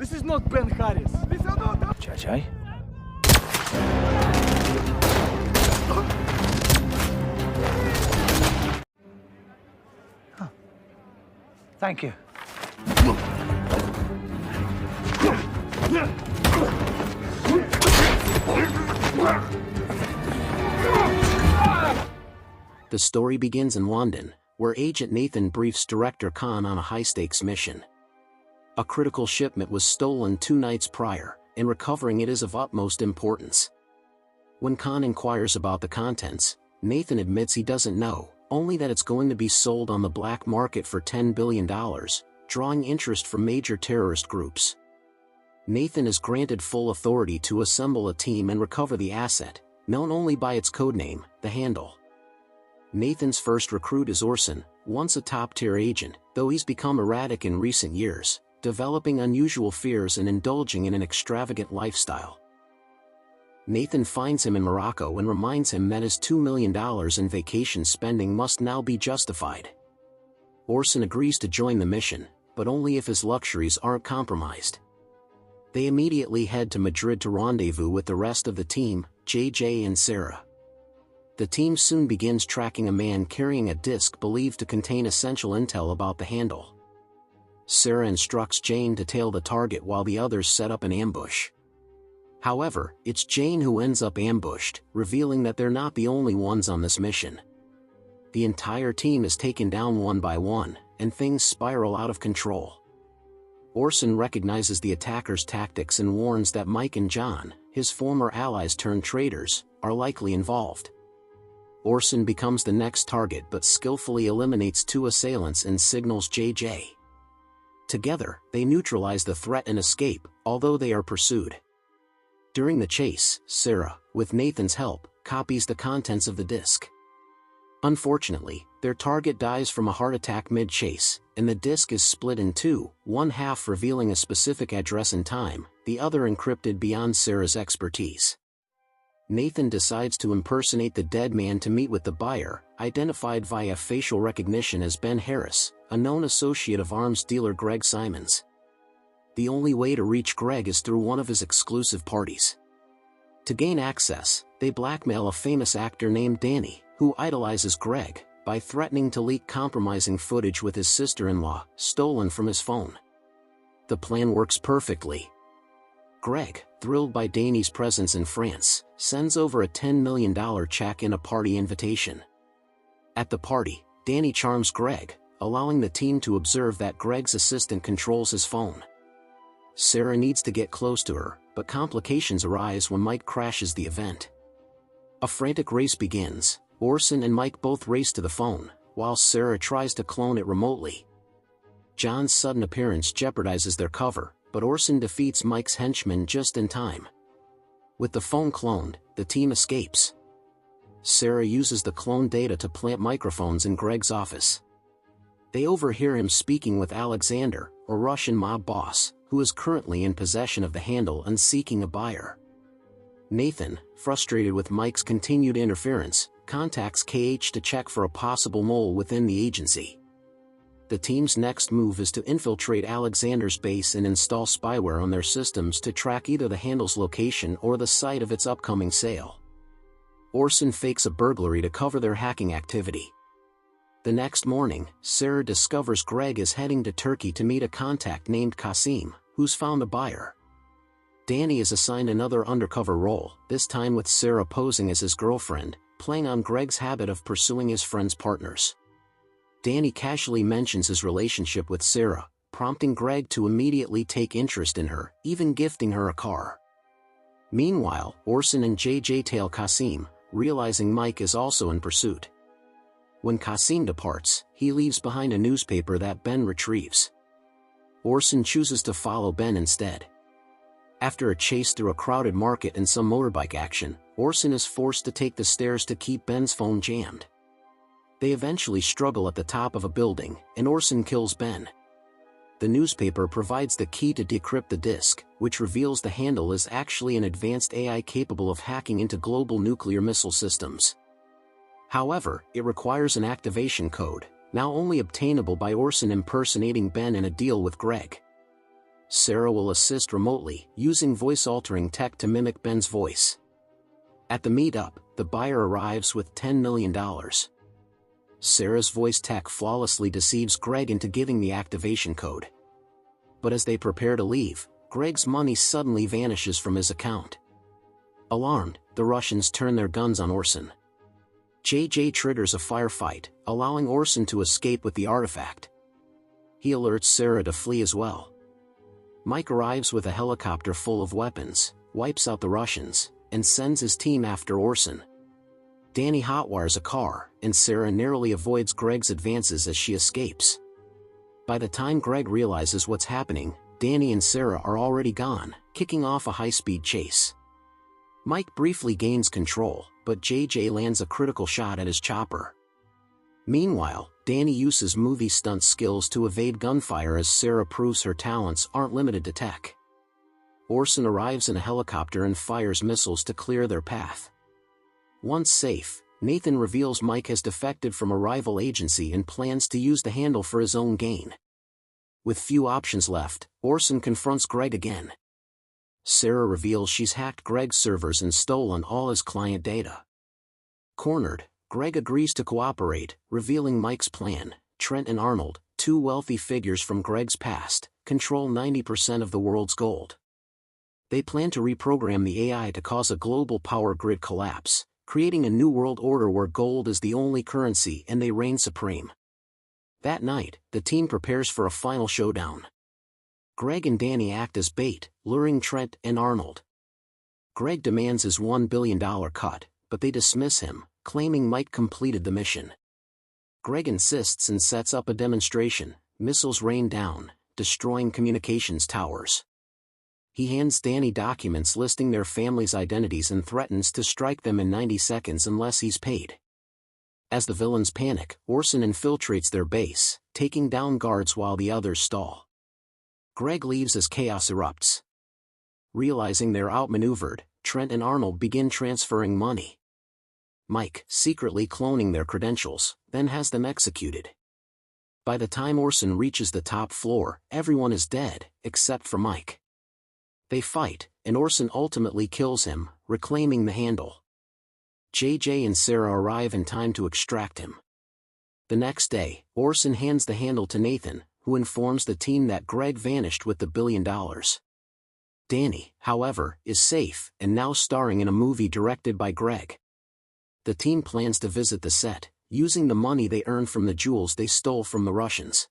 This is not Ben Harris. Chai? Huh. Thank you. The story begins in London, where Agent Nathan briefs Director Khan on a high-stakes mission. A critical shipment was stolen 2 nights prior, and recovering it is of utmost importance. When Khan inquires about the contents, Nathan admits he doesn't know, only that it's going to be sold on the black market for $10 billion, drawing interest from major terrorist groups. Nathan is granted full authority to assemble a team and recover the asset, known only by its codename, the Handle. Nathan's first recruit is Orson, once a top-tier agent, though he's become erratic in recent years, developing unusual fears and indulging in an extravagant lifestyle. Nathan finds him in Morocco and reminds him that his $2 million in vacation spending must now be justified. Orson agrees to join the mission, but only if his luxuries aren't compromised. They immediately head to Madrid to rendezvous with the rest of the team, JJ and Sarah. The team soon begins tracking a man carrying a disc believed to contain essential intel about the Handle. Sarah instructs Jane to tail the target while the others set up an ambush. However, it's Jane who ends up ambushed, revealing that they're not the only ones on this mission. The entire team is taken down one by one, and things spiral out of control. Orson recognizes the attackers' tactics and warns that Mike and John, his former allies turned traitors, are likely involved. Orson becomes the next target but skillfully eliminates 2 assailants and signals JJ. Together, they neutralize the threat and escape, although they are pursued. During the chase, Sarah, with Nathan's help, copies the contents of the disc. Unfortunately, their target dies from a heart attack mid-chase, and the disc is split in 2, one half revealing a specific address and time, the other encrypted beyond Sarah's expertise. Nathan decides to impersonate the dead man to meet with the buyer, identified via facial recognition as Ben Harris, a known associate of arms dealer Greg Simons. The only way to reach Greg is through one of his exclusive parties. To gain access, they blackmail a famous actor named Danny, who idolizes Greg, by threatening to leak compromising footage with his sister-in-law, stolen from his phone. The plan works perfectly. Greg, thrilled by Danny's presence in France, sends over a $10 million check and a party invitation. At the party, Danny charms Greg, allowing the team to observe that Greg's assistant controls his phone. Sarah needs to get close to her, but complications arise when Mike crashes the event. A frantic race begins. Orson and Mike both race to the phone, while Sarah tries to clone it remotely. John's sudden appearance jeopardizes their cover, but Orson defeats Mike's henchmen just in time. With the phone cloned, the team escapes. Sarah uses the cloned data to plant microphones in Greg's office. They overhear him speaking with Alexander, a Russian mob boss, who is currently in possession of the Handle and seeking a buyer. Nathan, frustrated with Mike's continued interference, contacts KH to check for a possible mole within the agency. The team's next move is to infiltrate Alexander's base and install spyware on their systems to track either the Handle's location or the site of its upcoming sale. Orson fakes a burglary to cover their hacking activity. The next morning, Sarah discovers Greg is heading to Turkey to meet a contact named Qasim, who's found a buyer. Danny is assigned another undercover role, this time with Sarah posing as his girlfriend, playing on Greg's habit of pursuing his friends' partners. Danny casually mentions his relationship with Sarah, prompting Greg to immediately take interest in her, even gifting her a car. Meanwhile, Orson and JJ tail Qasim, realizing Mike is also in pursuit. When Qasim departs, he leaves behind a newspaper that Ben retrieves. Orson chooses to follow Ben instead. After a chase through a crowded market and some motorbike action, Orson is forced to take the stairs to keep Ben's phone jammed. They eventually struggle at the top of a building, and Orson kills Ben. The newspaper provides the key to decrypt the disk, which reveals the Handle is actually an advanced AI capable of hacking into global nuclear missile systems. However, it requires an activation code, now only obtainable by Orson impersonating Ben in a deal with Greg. Sarah will assist remotely, using voice-altering tech to mimic Ben's voice. At the meetup, the buyer arrives with $10 million. Sarah's voice tech flawlessly deceives Greg into giving the activation code. But as they prepare to leave, Greg's money suddenly vanishes from his account. Alarmed, the Russians turn their guns on Orson. JJ triggers a firefight, allowing Orson to escape with the artifact. He alerts Sarah to flee as well. Mike arrives with a helicopter full of weapons, wipes out the Russians, and sends his team after Orson. Danny hotwires a car, and Sarah narrowly avoids Greg's advances as she escapes. By the time Greg realizes what's happening, Danny and Sarah are already gone, kicking off a high-speed chase. Mike briefly gains control, but JJ lands a critical shot at his chopper. Meanwhile, Danny uses movie stunt skills to evade gunfire as Sarah proves her talents aren't limited to tech. Orson arrives in a helicopter and fires missiles to clear their path. Once safe, Nathan reveals Mike has defected from a rival agency and plans to use the handle for his own gain. With few options left, Orson confronts Greg again. Sarah reveals she's hacked Greg's servers and stolen all his client data. Cornered, Greg agrees to cooperate, revealing Mike's plan. Trent and Arnold, two wealthy figures from Greg's past, control 90% of the world's gold. They plan to reprogram the AI to cause a global power grid collapse, creating a new world order where gold is the only currency and they reign supreme. That night, the team prepares for a final showdown. Greg and Danny act as bait, luring Trent and Arnold. Greg demands his $1 billion cut, but they dismiss him, claiming Mike completed the mission. Greg insists and sets up a demonstration. Missiles rain down, destroying communications towers. He hands Danny documents listing their families' identities and threatens to strike them in 90 seconds unless he's paid. As the villains panic, Orson infiltrates their base, taking down guards while the others stall. Greg leaves as chaos erupts. Realizing they're outmaneuvered, Trent and Arnold begin transferring money. Mike, secretly cloning their credentials, then has them executed. By the time Orson reaches the top floor, everyone is dead, except for Mike. They fight, and Orson ultimately kills him, reclaiming the handle. JJ and Sarah arrive in time to extract him. The next day, Orson hands the handle to Nathan, who informs the team that Greg vanished with the $1 billion. Danny, however, is safe, and now starring in a movie directed by Greg. The team plans to visit the set, using the money they earned from the jewels they stole from the Russians.